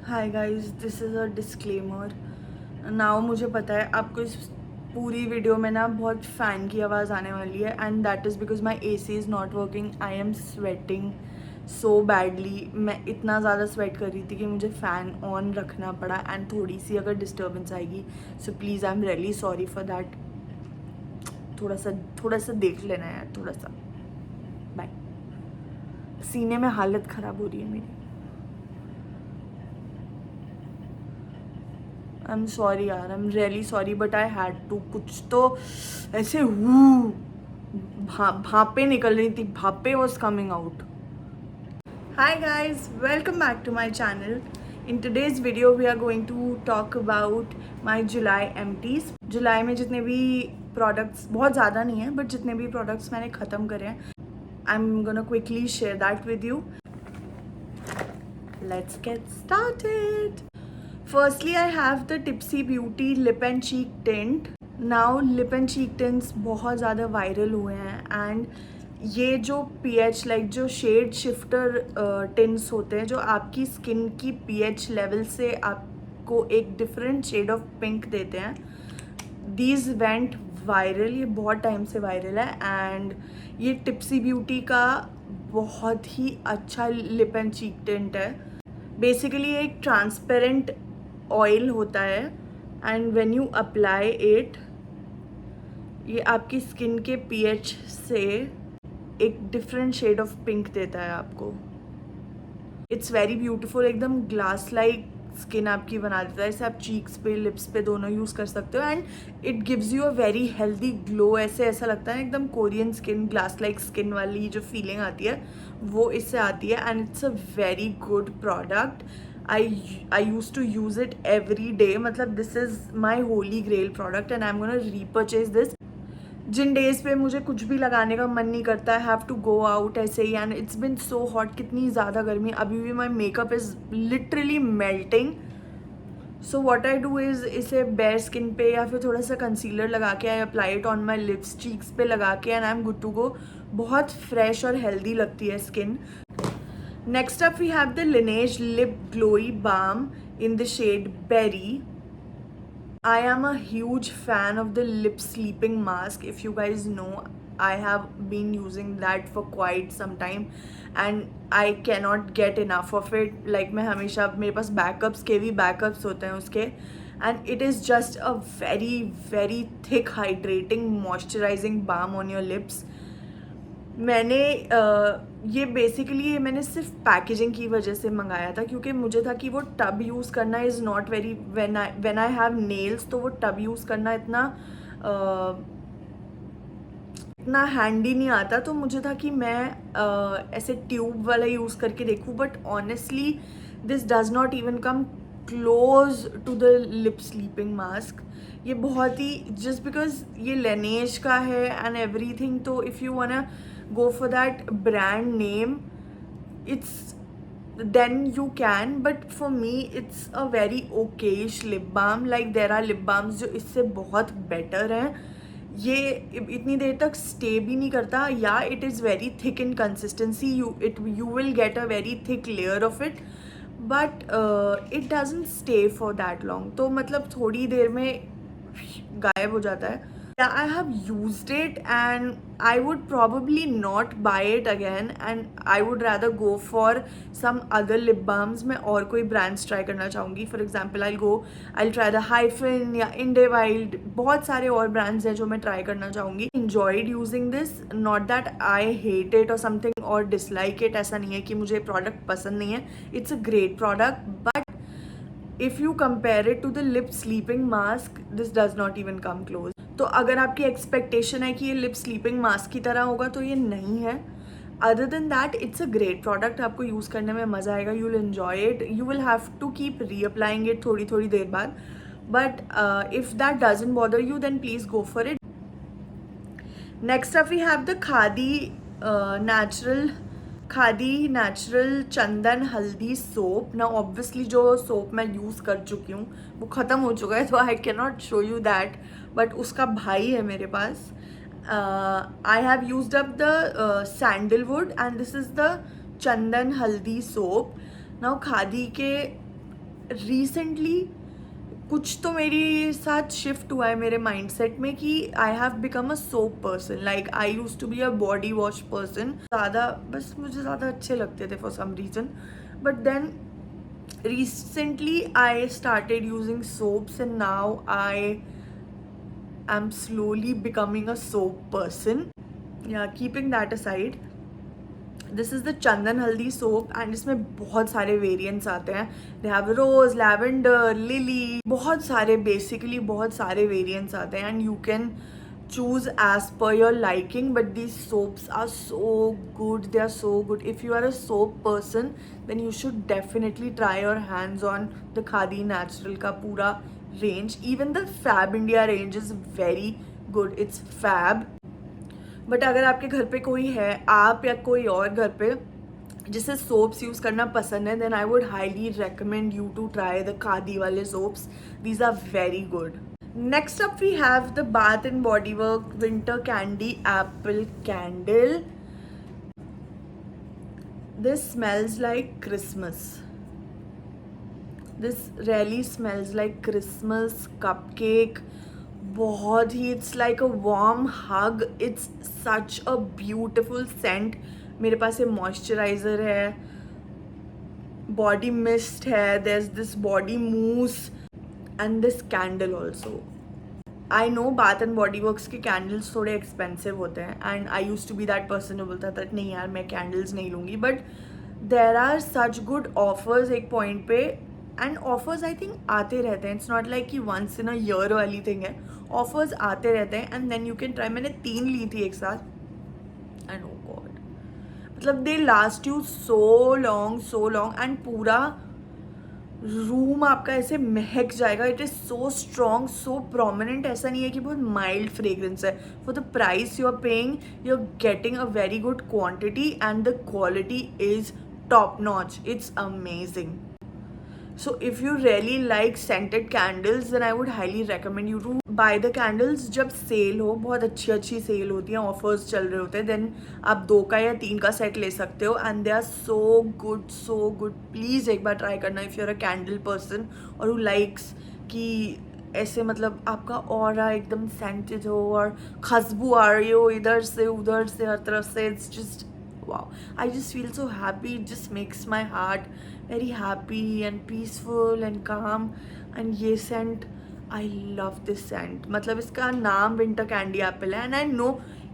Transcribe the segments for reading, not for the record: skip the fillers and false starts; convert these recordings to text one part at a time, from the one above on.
Hi guys, this is a disclaimer. Now मुझे पता है आपको इस पूरी वीडियो में ना बहुत फ़ैन की आवाज़ आने वाली है and that is because my AC is not working. I am sweating so badly. मैं इतना ज़्यादा स्वेट कर रही थी कि मुझे फ़ैन ऑन रखना पड़ा एंड थोड़ी सी अगर डिस्टर्बेंस आएगी so please I am really sorry for that. थोड़ा सा देख लेना यार, थोड़ा सा। बाय। सीने में हालत ख़राब हो रही है मेरी। आई एम सॉरी यार, I am really sorry but I had to. कुछ तो ऐसे भापे निकल रही थी, भापे was coming out. Hi guys, welcome back to my channel. In today's video we are going to talk about my July empties. जुलाई में जितने भी प्रोडक्ट्स, बहुत ज़्यादा नहीं है बट जितने भी प्रोडक्ट्स मैंने ख़त्म करे हैं, आई am gonna quickly share that with you. Let's get started. Firstly, I have the Tipsy Beauty Lip and Cheek Tint. Now lip and cheek tints बहुत ज़्यादा वायरल हुए हैं एंड ये जो पीएच लाइक जो शेड शिफ्टर टिंट्स होते हैं जो आपकी स्किन की पीएच लेवल से आपको एक डिफरेंट शेड ऑफ पिंक देते हैं, दीज वेंट वायरल। ये बहुत टाइम से वायरल है एंड ये टिप्सी ब्यूटी का बहुत ही अच्छा लिप एंड चीक टिंट है। बेसिकली एक ट्रांसपेरेंट ऑयल होता है and when you apply it, ये आपकी स्किन के पीएच से एक डिफरेंट शेड ऑफ पिंक देता है आपको। इट्स वेरी ब्यूटीफुल, एकदम ग्लास लाइक स्किन आपकी बना देता है। इसे आप चीक्स पे, लिप्स पे दोनों यूज़ कर सकते हो and it gives you a very healthy glow. ऐसा लगता है एकदम Korean skin, glass like skin वाली जो फीलिंग आती है वो इससे आती है and it's a very good product. I use to use it every day. मतलब this is my holy grail product and I am gonna repurchase this. जिन डेज पे मुझे कुछ भी लगाने का मन नहीं करता, I have to go out ऐसे ही and it's been so hot, कितनी ज़्यादा गर्मी, अभी भी my makeup is literally melting. So what I do is इसे बेयर स्किन पे या फिर थोड़ा सा कंसीलर लगा के I apply it on my lips, cheeks पे लगा के and I am good to go. बहुत फ्रेश और हेल्दी लगती है skin. Next up we have the Laneige lip glowy balm in the shade Berry. I am a huge fan of the lip sleeping mask. If you guys know, I have been using that for quite some time and I cannot get enough of it. Like मैं हमेशा, मेरे पास backups के भी backups होते हैं उसके, and it is just a very very thick hydrating moisturizing balm on your lips. मैंने ये बेसिकली मैंने सिर्फ पैकेजिंग की वजह से मंगाया था क्योंकि मुझे था कि वो टब यूज़ करना is not very, when I have nails तो वो टब यूज़ करना इतना हैंडी नहीं आता। तो मुझे था कि मैं ऐसे ट्यूब वाला यूज़ करके देखूँ, but honestly this does not even come close to the lip sleeping mask. ये बहुत ही, जस्ट बिकॉज ये Laneige का है एंड एवरीथिंग, तो if you wanna go for that brand name, it's then you can, but for me it's a very okayish lip balm. Like there are lip balms जो इससे बहुत better हैं। ये इतनी देर तक स्टे भी नहीं करता, या it is very thick in consistency, you will get a very thick layer of it, but it doesn't stay for that long। तो मतलब थोड़ी देर में गायब हो जाता है। Yeah, I have used it and I would probably not buy it again and I would rather go for some other lip balms। मैं और कोई brands try करना चाहूँगी। For example, I'll try the Hyphen या Inde Wild, बहुत सारे और brands हैं जो मैं try करना चाहूँगी। Enjoyed using this, not that I hate it or something or dislike it। ऐसा नहीं है कि मुझे product पसंद नहीं है। It's a great product, but if you compare it to the lip sleeping mask, this does not even come close। तो अगर आपकी एक्सपेक्टेशन है कि ये लिप स्लीपिंग मास्क की तरह होगा तो ये नहीं है। Other than that it's a great product, आपको यूज़ करने में मज़ा आएगा, you will enjoy it, you will have to keep reapplying it थोड़ी थोड़ी देर बाद, but if that doesn't bother you then please go for it. Next up we have the Khadi natural Chandan Haldi soap. ना ऑब्वियसली जो सोप मैं use कर चुकी हूँ वो ख़त्म हो चुका है तो I can not show you that, but उसका भाई है मेरे पास। I have used up the sandalwood and this is the Chandan Haldi soap. Now khadi के रिसेंटली कुछ तो मेरे साथ शिफ्ट हुआ है मेरे माइंडसेट में कि I have become a soap person. Like I use to be a body wash person. ज़्यादा बस मुझे ज़्यादा अच्छे लगते थे for some reason. But then recently I started using soaps and now I am slowly becoming a soap person. Yeah, keeping that aside, this is the Chandan Haldi soap and इसमें बहुत सारे variants आते हैं. They have rose, lavender, lily, बहुत सारे basically बहुत सारे variants आते हैं and you can choose as per your liking. But these soaps are so good. They are so good. If you are a soap person, then you should definitely try your hands on the Khadi Natural का पूरा range. Even the Fab India range is very good. It's fab. But अगर आपके घर पे कोई है, आप या कोई और घर पे जिसे सोप्स यूज़ करना पसंद है, then I would highly recommend you to try the Khadi वाले soaps. These are very good. Next up we have the Bath and Body Works winter candy apple candle. This smells like Christmas. This really smells like Christmas cupcake. बहुत ही it's like a warm hug. It's such a beautiful scent. मेरे पास ये moisturiser है, body mist है, there is this body mousse and this candle also. I know bath and body works के candles थोड़े expensive होते हैं and I use to be that person जो बोलता था नहीं यार मैं कैंडल्स नहीं लूँगी. But there are such good offers एक पॉइंट पे. एंड ऑफर्स आई थिंक आते रहते हैं. इट्स नॉट लाइक कि वंस इन अ ईयर वाली थिंग है. ऑफर्स आते रहते हैं and then you can try. मैंने 3 ली थी एक साथ एंड ओ गॉड, मतलब they last you so long and पूरा रूम आपका ऐसे महक जाएगा. It is so strong, so prominent. ऐसा नहीं है कि बहुत माइल्ड फ्रेग्रेंस है. For the price you are paying you are getting a very good quantity and the quality is top notch. It's amazing. So if you really like scented candles, then I would highly recommend you to buy the candles. जब cell हो, बहुत अच्छी cell होती है, offers चल रहे होते हैं, देन आप 2 का या 3 का सेट ले सकते हो and they are so good. Please एक बार ट्राई करना if you are a candle person और हु लाइक्स कि ऐसे मतलब आपका ऑरा एकदम सेंटेड हो और खुशबू आ रही हो इधर से उधर से हर तरफ से. It's just wow, I just feel so happy. It just makes my heart very happy and peaceful and calm. And ये scent, I love this scent. मतलब इसका नाम विंटर कैंडी एप्पल है एंड आई नो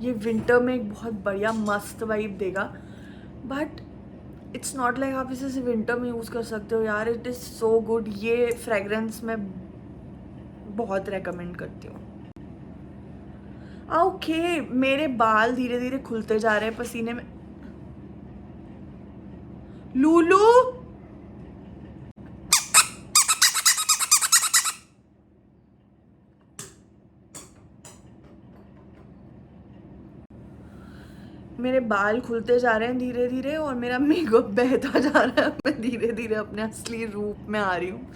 ये winter में एक बहुत बढ़िया मस्त वाइब देगा. बट इट्स नॉट लाइक आप इसे सिर्फ विंटर में यूज़ कर सकते हो यार. It is so good. ये फ्रेगरेंस मैं बहुत रेकमेंड करती हूँ. ओके, मेरे बाल धीरे धीरे खुलते जा रहे हैं पसीने में. लूलू, मेरे बाल खुलते जा रहे हैं धीरे धीरे और मेरा मेकअप बहता जा रहा है. मैं धीरे धीरे अपने असली रूप में आ रही हूँ.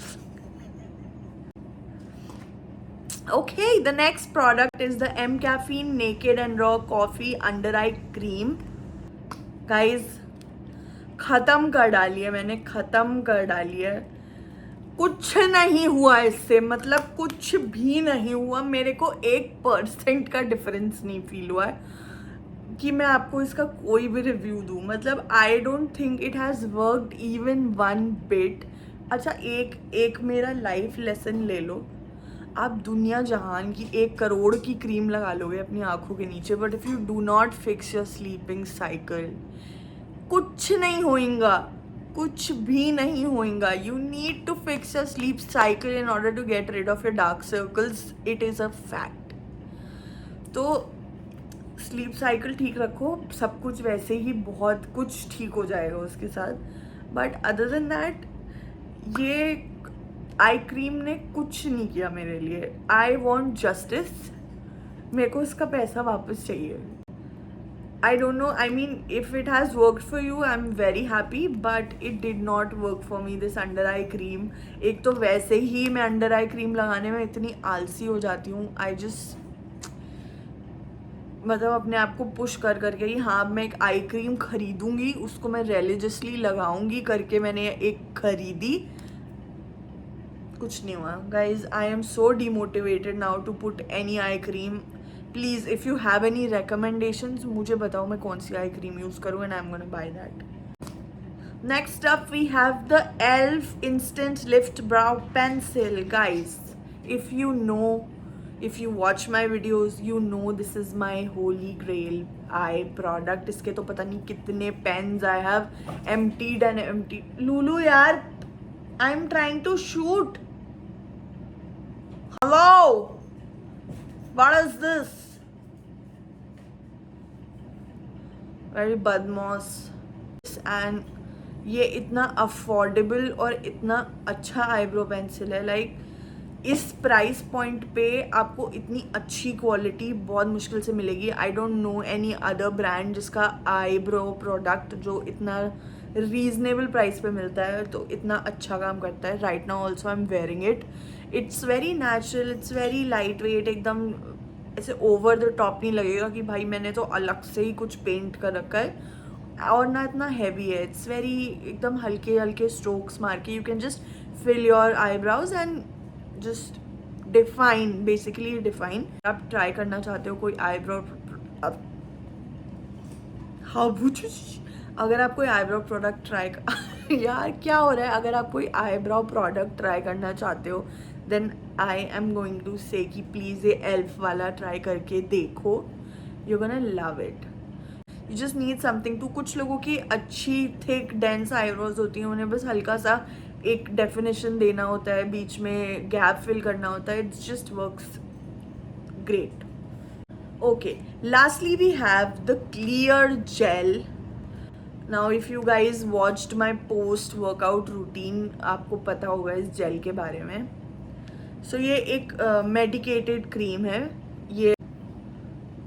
Okay, the next product is the M caffeine naked and raw coffee under eye cream. Guys ख़त्म कर डाली है मैंने, ख़त्म कर डाली है. कुछ नहीं हुआ इससे, मतलब कुछ भी नहीं हुआ. मेरे को 1% का डिफरेंस नहीं फील हुआ है कि मैं आपको इसका कोई भी रिव्यू दूँ. मतलब I don't think it has worked even 1 bit. अच्छा, एक मेरा लाइफ लेसन ले लो. आप दुनिया जहान की 1 करोड़ की क्रीम लगा लोगे अपनी आँखों के नीचे, but if you do not fix your sleeping cycle, कुछ नहीं होएगा, कुछ भी नहीं होएगा. You need to fix your sleep cycle in order to get rid of your dark circles. It is a fact. तो स्लीप साइकिल ठीक रखो, सब कुछ वैसे ही बहुत कुछ ठीक हो जाएगा उसके साथ. बट अदर देन दैट ये आई क्रीम ने कुछ नहीं किया मेरे लिए. I want justice. मेरे को इसका पैसा वापस चाहिए. I don't know, I mean if it has worked for you I'm very happy, but it did not work for me this under eye cream. एक तो वैसे ही मैं अंडर आई क्रीम लगाने में इतनी आलसी हो जाती हूँ. आई जस्ट मतलब अपने आप को पुश कर करके ही हाँ मैं एक आई क्रीम खरीदूँगी, उसको मैं रिलीजियसली लगाऊँगी करके मैंने एक खरीदी कुछ नहीं हुआ guys. I am so demotivated now to put any eye cream. Please if you have any recommendations मुझे बताओ मैं कौन सी आई क्रीम यूज़ करूँ and I am gonna buy that. Next up we have the ELF Instant Lift Brow Pencil. Guys, if you watch my videos, you know this is my holy grail eye product. इसके तो पता नहीं कितने pens I have emptied and emptied. Lulu यार, I'm trying to shoot. Hello, what is this? Very badmos. And ये इतना affordable और इतना अच्छा आईब्रो पेंसिल है. लाइक इस प्राइस पॉइंट पे आपको इतनी अच्छी क्वालिटी बहुत मुश्किल से मिलेगी. I don't know any other brand जिसका आईब्रो प्रोडक्ट जो इतना रीजनेबल प्राइस पे मिलता है तो इतना अच्छा काम करता है. Right now also I am wearing it. It's very natural, it's very light weight. एकदम ऐसे ओवर द टॉप नहीं लगेगा कि भाई मैंने तो अलग से ही कुछ पेंट कर रखा है, और ना इतना हैवी है. इट्स वेरी एकदम हल्के हल्के स्ट्रोक्स मार के you can just fill your eyebrows and just define, basically define. आप ट्राई करना चाहते हो कोई आईब्रो, अगर आप कोई आईब्रो प्रोडक्ट ट्राई यार क्या हो रहा है, अगर आप कोई आईब्रो प्रोडक्ट ट्राई करना चाहते हो then I am going to say कि प्लीज़ ये एल्फ वाला ट्राई करके देखो. You gonna love it. You just need something to. कुछ लोगों की अच्छी थिक डेंस आईब्रोज होती हैं, उन्हें बस हल्का सा एक डेफिनेशन देना होता है, बीच में गैप फिल करना होता है. It's just works great. Okay, lastly we have the clear gel. Now if you guys watched my post workout routine आपको पता होगा इस जेल के बारे में. सो ये एक मेडिकेटेड क्रीम है. ये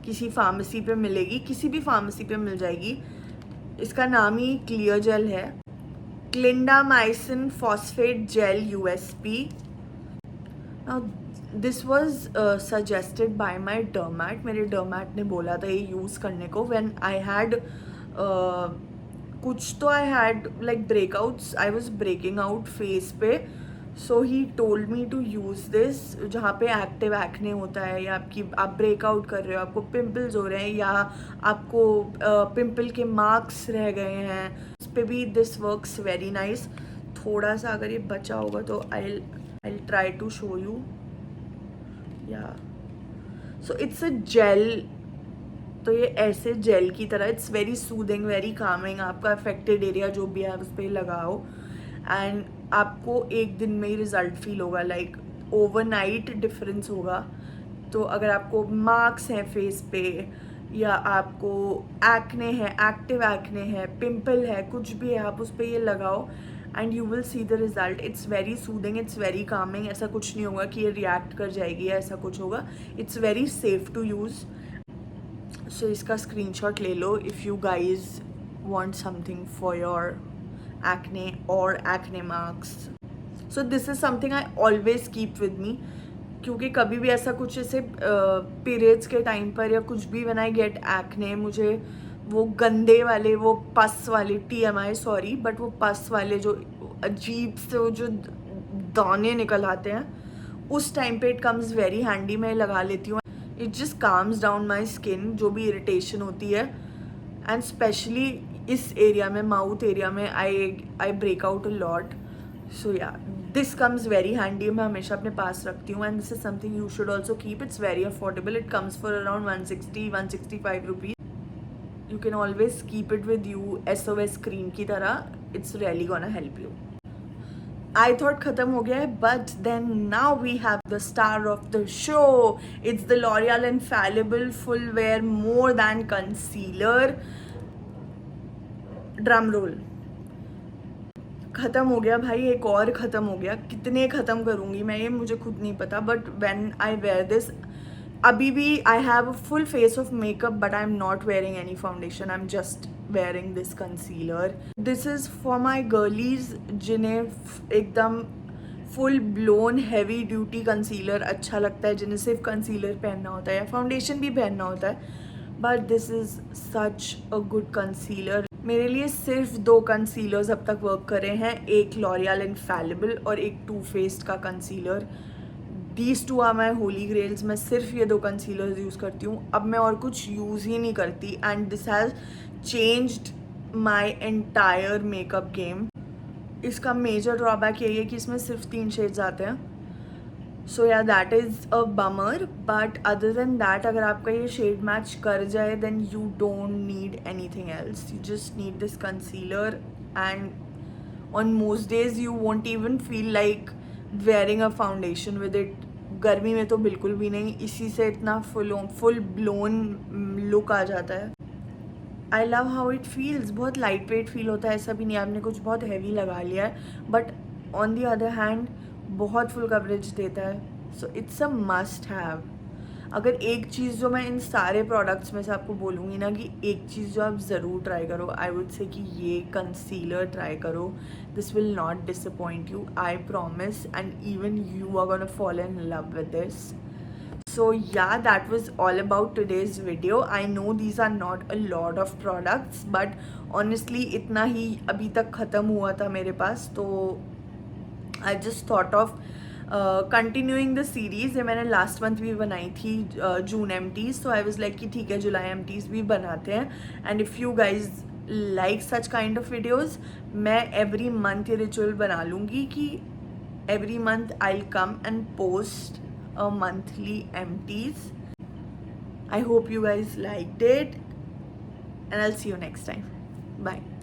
किसी फार्मेसी पे मिलेगी, किसी भी फार्मेसी पे मिल जाएगी. इसका नाम ही क्लियर जेल है. Clindamycin phosphate gel USP. Now this was suggested by my dermat. मेरे डर्मैट ने बोला था ये यूज़ करने को व्हेन आई हैड कुछ तो I had like breakouts. I was breaking out face पे. So he told me to use this. जहाँ पे एक्टिव एक्ने होता है या आप ब्रेकआउट कर रहे हो, आपको पिंपल्स हो रहे हैं या आपको पिंपल के मार्क्स रह गए हैं, उस पर भी दिस वर्क्स वेरी नाइस. थोड़ा सा अगर ये बचा होगा तो I try to show you. Yeah so it's a jail. तो ये ऐसे जेल की तरह it's very soothing, very Kameng. आपका अफेक्टेड एरिया जो भी है उस पर लगाओ एंड आपको एक दिन में ही रिजल्ट फील होगा. लाइक ओवरनाइट डिफरेंस होगा. तो अगर आपको मार्क्स हैं फेस पे या आपको एक्ने है, एक्टिव एक्ने है, पिंपल है, कुछ भी है, आप उस पर ये लगाओ and you will see the result. It's very soothing, it's very Kameng. ऐसा कुछ नहीं होगा कि ये रिएक्ट कर जाएगी या ऐसा कुछ होगा. It's very safe to use. So इसका स्क्रीनशॉट ले लो if you guys want something for your acne or acne marks. So this is something I always keep with me. क्योंकि कभी भी ऐसा कुछ ऐसे पीरियड्स के टाइम पर या कुछ भी when I get acne, मुझे वो गंदे वाले, वो पस वाले, TMI सॉरी, बट वो पस वाले जो अजीब से वो जो दाने निकल आते हैं, उस टाइम पे इट कम्स वेरी हैंडी. मैं लगा लेती हूँ. It just calms down my skin, जो भी इरिटेशन होती है. एंड स्पेशली इस एरिया में, माउथ एरिया में I break out a lot. So yeah this comes very handy. मैं हमेशा अपने पास रखती हूँ and this is something you should also keep. It's very affordable. It comes for around 160-165 rupees. You can always keep it with you SOS cream की तरह. It's really gonna help you. I thought खत्म हो गया है, but then now we have the star of the show. It's the L'Oreal infallible full wear more than concealer. Drum roll. ख़त्म हो गया भाई, एक और ख़त्म हो गया. कितने ख़त्म करूँगी मैं ये मुझे खुद नहीं पता. But when I wear this, अभी भी I have a full face of makeup but I am not wearing any foundation. I am just wearing this concealer. This is for my girlies जिन्हें एकदम full blown heavy duty concealer अच्छा लगता है, जिन्हें सिर्फ concealer पहनना होता है या फाउंडेशन भी पहनना होता है. But this is such a good concealer. मेरे लिए सिर्फ 2 कंसीलर्स अब तक वर्क करे हैं, एक लॉरियल इनफैलिबल और एक टू फेस्ड का concealer. These two are my holy grails. मैं सिर्फ ये 2 कंसीलर्स यूज़ करती हूँ, अब मैं और कुछ यूज़ ही नहीं करती। And this has changed my entire makeup game. इसका मेजर ड्रॉबैक यही है कि इसमें सिर्फ 3 शेड्स आते हैं। So yeah that is a bummer, but other than that अगर आपका ये शेड मैच कर जाए then you don't need anything else. You just need this concealer and on most days you won't even feel like wearing a foundation with it. गर्मी में तो बिल्कुल भी नहीं, इसी से इतना फुल ब्लोन लुक आ जाता है। I love how it feels. बहुत लाइट वेट फील होता है, ऐसा भी नहीं आपने कुछ बहुत हैवी लगा लिया है, but on the other hand बहुत फुल कवरेज देता है। So it's a must have. अगर एक चीज़ जो मैं इन सारे प्रोडक्ट्स में से आपको बोलूँगी ना कि एक चीज़ जो आप ज़रूर ट्राई करो, आई वुड से कि ये कंसीलर ट्राई करो। This will not disappoint you, I promise, and even you are gonna fall in love with this. So yeah, that was all about today's video. I know these are not a lot of products, but honestly इतना ही अभी तक ख़त्म हुआ था मेरे पास, तो I just thought of continuing the series. ये मैंने last month भी बनाई थी June empties, so I was like कि ठीक है July empties भी बनाते हैं. And if you guys like such kind of videos, मैं every month ये ritual बना लूँगी कि every month I'll come and post a monthly empties. I hope you guys liked it, and I'll see you next time. Bye.